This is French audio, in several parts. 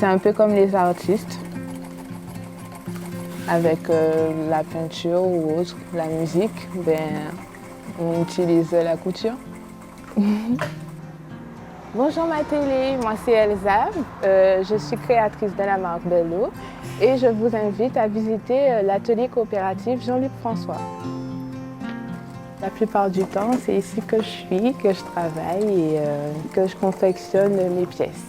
C'est un peu comme les artistes, avec la peinture ou autre, la musique, on utilise la couture. Bonjour ma télé, moi c'est Elsa, je suis créatrice de la marque Bello et je vous invite à visiter l'atelier coopératif Jean-Luc François. La plupart du temps, c'est ici que je suis, que je travaille et que je confectionne mes pièces.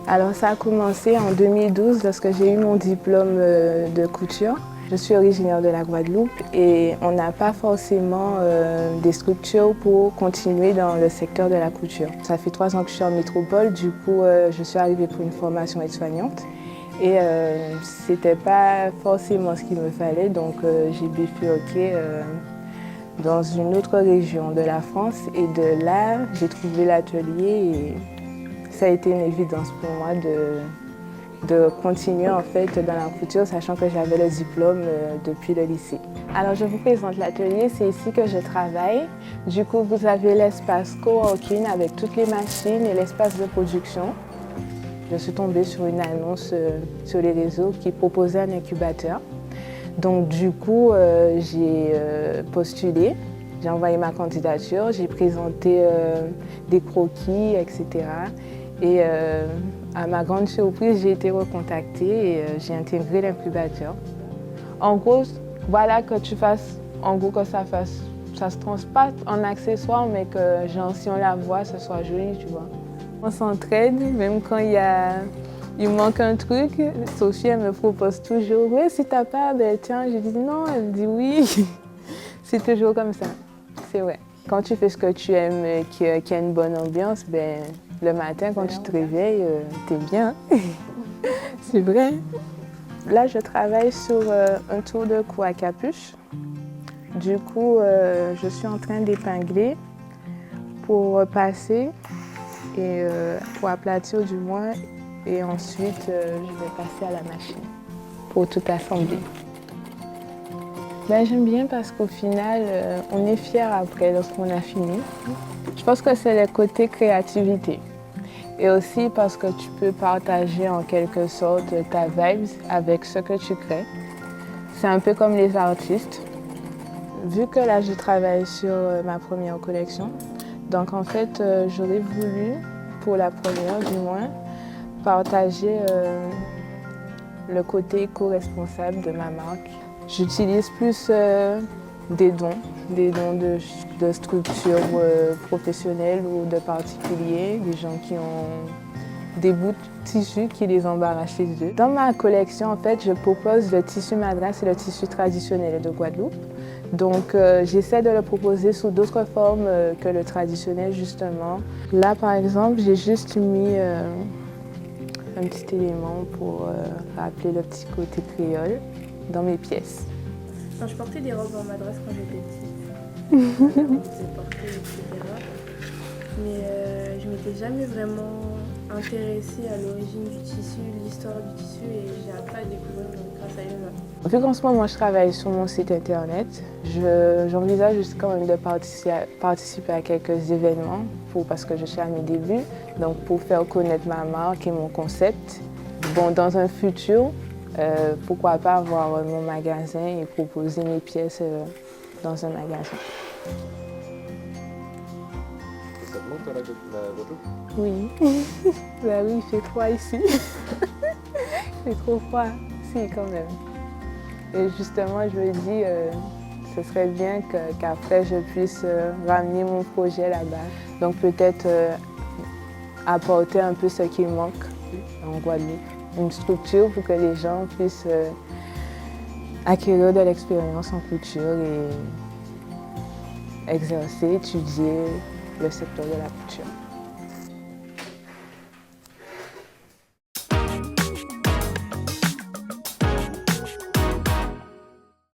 Alors ça a commencé en 2012 lorsque j'ai eu mon diplôme de couture. Je suis originaire de la Guadeloupe et on n'a pas forcément des structures pour continuer dans le secteur de la couture. Ça fait 3 ans que je suis en métropole, du coup je suis arrivée pour une formation aide-soignante et c'était pas forcément ce qu'il me fallait, donc j'ai bifurqué dans une autre région de la France et de là j'ai trouvé l'atelier et ça a été une évidence pour moi de continuer en fait dans la couture, sachant que j'avais le diplôme depuis le lycée. Alors je vous présente l'atelier, c'est ici que je travaille. Du coup vous avez l'espace coworking avec toutes les machines et l'espace de production. Je suis tombée sur une annonce sur les réseaux qui proposait un incubateur. Donc du coup j'ai postulé, j'ai envoyé ma candidature, j'ai présenté des croquis, etc. Et à ma grande surprise, j'ai été recontactée et j'ai intégré l'incubateur. En gros, voilà que tu fasses, en gros que ça se transporte en accessoire, mais que genre, si on la voit, ce soit joli, tu vois. On s'entraide, même quand il manque un truc, Sophie elle me propose toujours, oui, si t'as pas, ben tiens, je dis non, elle me dit oui. C'est toujours comme ça, c'est vrai. Quand tu fais ce que tu aimes, qu'il y a une bonne ambiance, ben le matin, quand tu te réveilles, t'es bien. C'est vrai. Là, je travaille sur un tour de cou à capuche. Du coup, je suis en train d'épingler pour passer et pour aplatir du moins. Et ensuite, je vais passer à la machine pour tout assembler. Ben, j'aime bien parce qu'au final, on est fier après lorsqu'on a fini. Je pense que c'est le côté créativité. Et aussi parce que tu peux partager en quelque sorte ta vibe avec ce que tu crées. C'est un peu comme les artistes. Vu que là, je travaille sur ma première collection, donc en fait, j'aurais voulu, pour la première du moins, partager le côté éco-responsable de ma marque. J'utilise plus des dons de structures professionnelles ou de particuliers, des gens qui ont des bouts de tissu qui les embarrassent chez eux. Dans ma collection, en fait, je propose le tissu madras et le tissu traditionnel de Guadeloupe. Donc, j'essaie de le proposer sous d'autres formes que le traditionnel, justement. Là, par exemple, j'ai juste mis un petit élément pour rappeler le petit côté créole dans mes pièces. Enfin, je portais des robes en madras quand j'étais petite. On me faisait porter, etc. Mais je m'étais jamais vraiment intéressée à l'origine du tissu, l'histoire du tissu, et j'ai appris à découvrir grâce à Elsa. Vu qu'en ce moment je travaille sur mon site internet, j'envisage quand même de participer à quelques événements parce que je suis à mes débuts, donc pour faire connaître ma marque et mon concept. Bon, dans un futur, pourquoi pas avoir mon magasin et proposer mes pièces dans un magasin. Ça te manque la Guadeloupe? Oui. Bah oui, il fait froid ici. C'est trop froid, si quand même. Et justement, je me dis, ce serait bien qu'après je puisse ramener mon projet là-bas. Donc peut-être apporter un peu ce qui manque en Guadeloupe. Une structure pour que les gens puissent acquérir de l'expérience en couture et exercer, étudier le secteur de la couture.